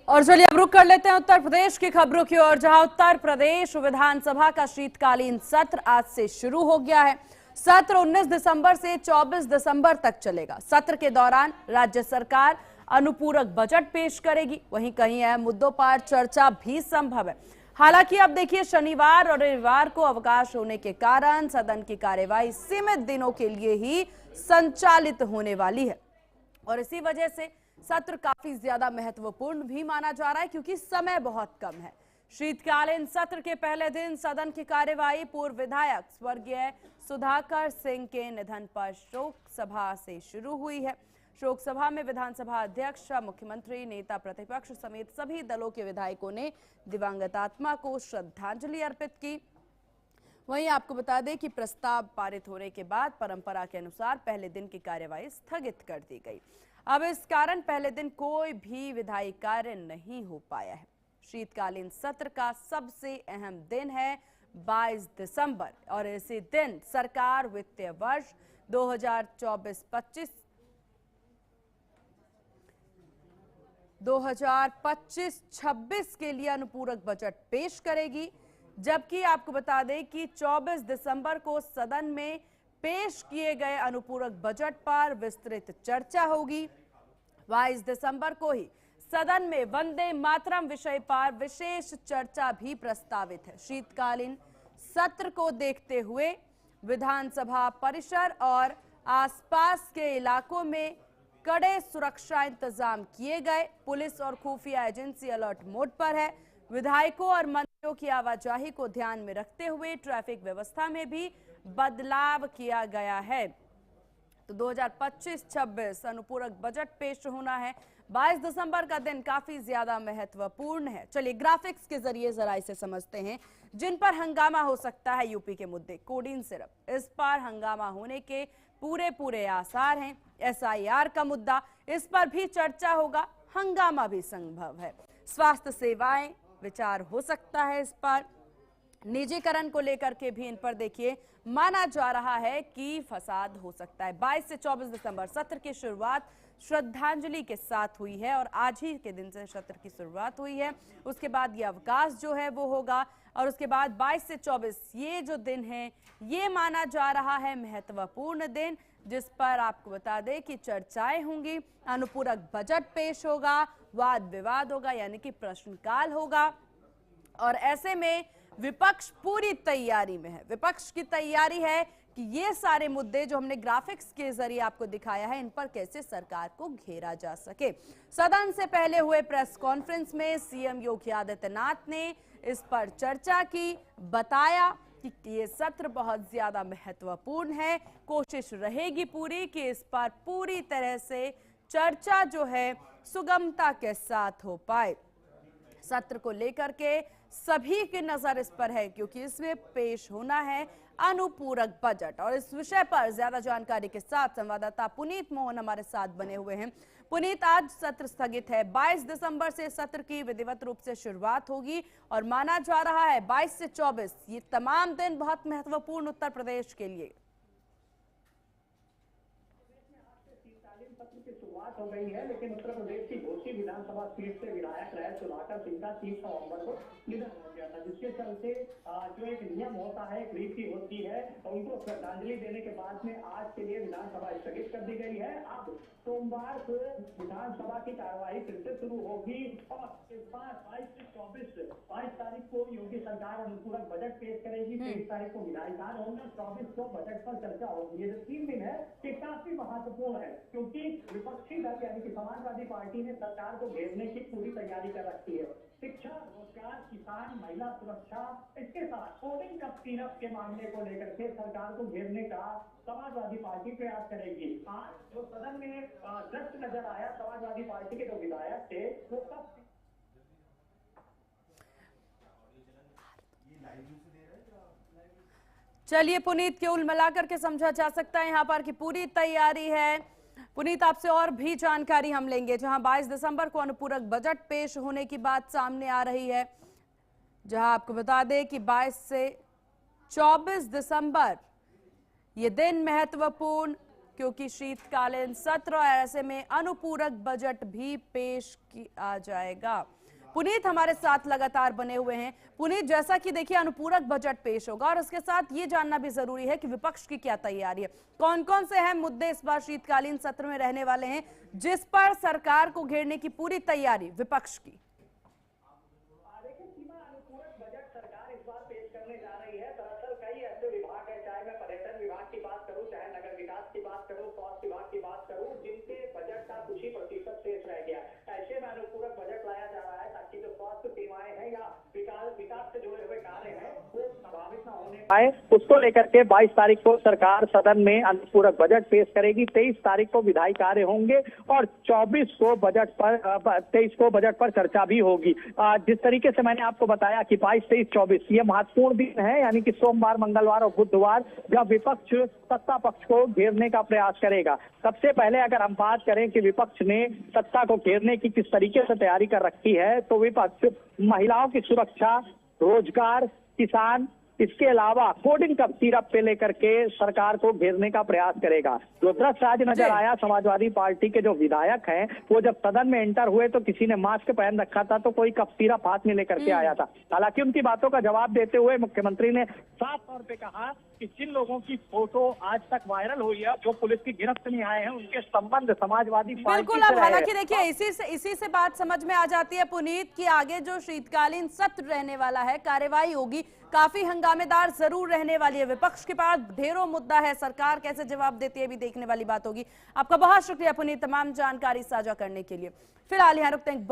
और चलिए अब रुक कर लेते हैं उत्तर प्रदेश की खबरों की ओर, जहां उत्तर प्रदेश विधानसभा का शीतकालीन सत्र आज से शुरू हो गया है। सत्र 19 दिसंबर से 24 दिसंबर तक चलेगा। सत्र के दौरान राज्य सरकार अनुपूरक बजट पेश करेगी, वहीं कई अहम मुद्दों पर चर्चा भी संभव है। हालांकि अब देखिए, शनिवार और रविवार को अवकाश होने के कारण सदन की कार्यवाही सीमित दिनों के लिए ही संचालित होने वाली है और इसी वजह से सत्र काफी ज्यादा महत्वपूर्ण भी माना जा रहा है, क्योंकि समय बहुत कम है। शीतकालीन सत्र के पहले दिन सदन की कार्यवाही पूर्व विधायक स्वर्गीय सुधाकर सिंह के निधन पर शोक सभा से शुरू हुई है। शोक सभा में विधानसभा अध्यक्ष, मुख्यमंत्री, नेता प्रतिपक्ष समेत सभी दलों के विधायकों ने दिवंगत आत्मा को श्रद्धांजलि अर्पित की। वहीं आपको बता दें कि प्रस्ताव पारित होने के बाद परंपरा के अनुसार पहले दिन की कार्यवाही स्थगित कर दी गई। अब इस कारण पहले दिन कोई भी विधायी कार्य नहीं हो पाया है। शीतकालीन सत्र का सबसे अहम दिन है 22 दिसंबर और इसी दिन सरकार वित्तीय वर्ष 2024-26 के लिए अनुपूरक बजट पेश करेगी। जबकि आपको बता दें कि 24 दिसंबर को सदन में पेश किए गए अनुपूरक बजट पर विस्तृत चर्चा होगी। 22 दिसंबर को ही सदन में वंदे मातरम विषय पर विशेष चर्चा भी प्रस्तावित है। शीतकालीन सत्र को देखते हुए विधानसभा परिसर और आसपास के इलाकों में कड़े सुरक्षा इंतजाम किए गए। पुलिस और खुफिया एजेंसी अलर्ट मोड पर है। विधायकों और मंत्रियों की आवाजाही को ध्यान में रखते हुए ट्रैफिक व्यवस्था में भी बदलाव किया गया है। तो 2025-26 अनुपूरक बजट पेश होना है। 22 दिसंबर का दिन काफी ज्यादा महत्वपूर्ण है। चलिए ग्राफिक्स के जरिए जरा इसे समझते हैं। जिन पर हंगामा हो सकता है, यूपी के मुद्दे, कोडिन सिरप, इस पर हंगामा होने के पूरे आसार हैं। SIR का मुद्दा, इस पर भी चर्चा होगा, हंगामा भी संभव है। स्वास्थ्य सेवाएं, विचार हो सकता है इस पर। निजीकरण को लेकर के भी इन पर देखिए माना जा रहा है कि फसाद हो सकता है। 22 से 24 दिसंबर सत्र की शुरुआत श्रद्धांजलि के साथ हुई है और आज ही के दिन से सत्र की शुरुआत हुई है। उसके बाद ये अवकाश जो है वो होगा और उसके बाद 22 से 24 ये जो दिन है ये माना जा रहा है महत्वपूर्ण दिन, जिस पर आपको बता दें कि चर्चाएं होंगी, अनुपूरक बजट पेश होगा, वाद विवाद होगा यानी कि प्रश्नकाल होगा। और ऐसे में विपक्ष पूरी तैयारी में है। विपक्ष की तैयारी है कि ये सारे मुद्दे जो हमने ग्राफिक्स के जरिए आपको दिखाया है, इन पर कैसे सरकार को घेरा जा सके। सदन से पहले हुए प्रेस कॉन्फ्रेंस में सीएम योगी आदित्यनाथ ने इस पर चर्चा की, बताया कि ये सत्र बहुत ज्यादा महत्वपूर्ण है। कोशिश रहेगी पूरी कि इस पर पूरी तरह से चर्चा जो है सुगमता के साथ हो पाए। सत्र को लेकर के सभी की नजर इस पर है, क्योंकि इसमें पेश होना है अनुपूरक बजट। और इस विषय पर ज्यादा जानकारी के साथ संवाददाता पुनीत मोहन हमारे साथ बने हुए हैं। पुनीत, आज सत्र स्थगित है। 22 दिसंबर से सत्र की विधिवत रूप से शुरुआत होगी और माना जा रहा है 22 से 24 ये तमाम दिन बहुत महत्वपूर्ण उत्तर प्रदेश के लिए। शुरुआत हो गई है, लेकिन उत्तर प्रदेश की घोसी विधानसभा सीट से विधायक रहे सुधाकर सिंह का 30 नवंबर को निधन हो गया था, जिसके चलते जो एक नियम होता है, एक रीति होती है, उनको श्रद्धांजलि देने के बाद में आज के लिए विधानसभा स्थगित कर दी गई है। अब सोमवार को विधानसभा की कार्यवाही फिर से शुरू होगी और इस बार 22 से 24 22 तारीख को योगी सरकार अनुपूरक बजट पेश करेगी, 23 तारीख को विधायिकान होंगे, 24 को बजट पर चर्चा होगी। ये जो 3 दिन है ये काफी महत्वपूर्ण है, क्योंकि विपक्षी दल यानी कि समाजवादी पार्टी ने सरकार को घेरने की पूरी तैयारी कर रखी है। शिक्षा, रोजगार, किसान, महिला सुरक्षा, इसके साथ कोडिंग कप क्लीनअप के मामले को लेकर के सरकार को घेरने का समाजवादी पार्टी प्रयास करेगी। आज जो सदन में दृश्य नजर आया, समाजवादी पार्टी के जो विधायक थे वो कब चलिए पुनीत, के उल मिलाकर के समझा जा सकता है यहाँ पर कि पूरी तैयारी है। पुनीत, आपसे और भी जानकारी हम लेंगे। जहां 22 दिसंबर को अनुपूरक बजट पेश होने की बात सामने आ रही है, जहां आपको बता दें कि 22 से 24 दिसंबर ये दिन महत्वपूर्ण क्योंकि शीतकालीन सत्र और ऐसे में अनुपूरक बजट भी पेश किया जाएगा। पुनीत हमारे साथ लगातार बने हुए हैं। पुनीत, जैसा कि देखिए अनुपूरक बजट पेश होगा और उसके साथ ये जानना भी जरूरी है कि विपक्ष की क्या तैयारी है, कौन कौन से अहम मुद्दे इस बार शीतकालीन सत्र में रहने वाले हैं जिस पर सरकार को घेरने की पूरी तैयारी विपक्ष की। देखिए सीमा, अनुपूरक बजट सरकार इस बार पेश करने जा रही है। दरअसल कई ऐसे विभाग है, चाहे मैं पर्यटन विभाग की बात करूं, चाहे नगर विकास की बात करूं, स्वास्थ्य विभाग की बात करूं, जिनके बजट का कुछ ही प्रतिशत शेष रह गया। ऐसे में अनुपूरक बजट लाया जा रहा है ताकि जो स्वास्थ्य सेवाएं हैं या विकास से जुड़े हुए कार्य हैं वो प्रभावित न होने पाए। उसको लेकर के 22 तारीख को सरकार सदन में अनुपूरक बजट पेश करेगी। 23 तारीख को विधायी कार्य होंगे और 23 को बजट पर चर्चा भी होगी। जिस तरीके से मैंने आपको बताया कि 22, 23, 24 ये महत्वपूर्ण दिन है, यानी कि सोमवार, मंगलवार और बुधवार जब विपक्ष सत्ता पक्ष को घेरने का प्रयास करेगा। सबसे पहले अगर हम बात करें कि विपक्ष ने सत्ता को घेरने की किस तरीके से तैयारी कर रखी है, तो विपक्ष महिलाओं की सुरक्षा, रोजगार, किसान, इसके अलावा कोडिंग कप सिरप पे लेकर के सरकार को घेरने का प्रयास करेगा। जो दृश्य आज नजर आया, समाजवादी पार्टी के जो विधायक हैं वो जब सदन में एंटर हुए तो किसी ने मास्क पहन रखा था तो कोई कप सिरप हाथ में लेकर के आया था। हालांकि उनकी बातों का जवाब देते हुए मुख्यमंत्री ने साफ तौर पे कहा कि जिन लोगों की फोटो आज तक वायरल हुई है, जो पुलिस की गिरफ्त में आए हैं, उनके संबंध समाजवादी पार्टी बिल्कुल। से अब रहे। हालांकि देखिए इसी से बात समझ में आ जाती है पुनीत कि आगे जो शीतकालीन सत्र रहने वाला है, कार्यवाही होगी, काफी हंगामेदार जरूर रहने वाली है। विपक्ष के पास ढेरों मुद्दा है, सरकार कैसे जवाब देती है भी देखने वाली बात होगी। आपका बहुत शुक्रिया पुनीत तमाम जानकारी साझा करने के लिए। फिलहाल यहाँ रुकते हैं।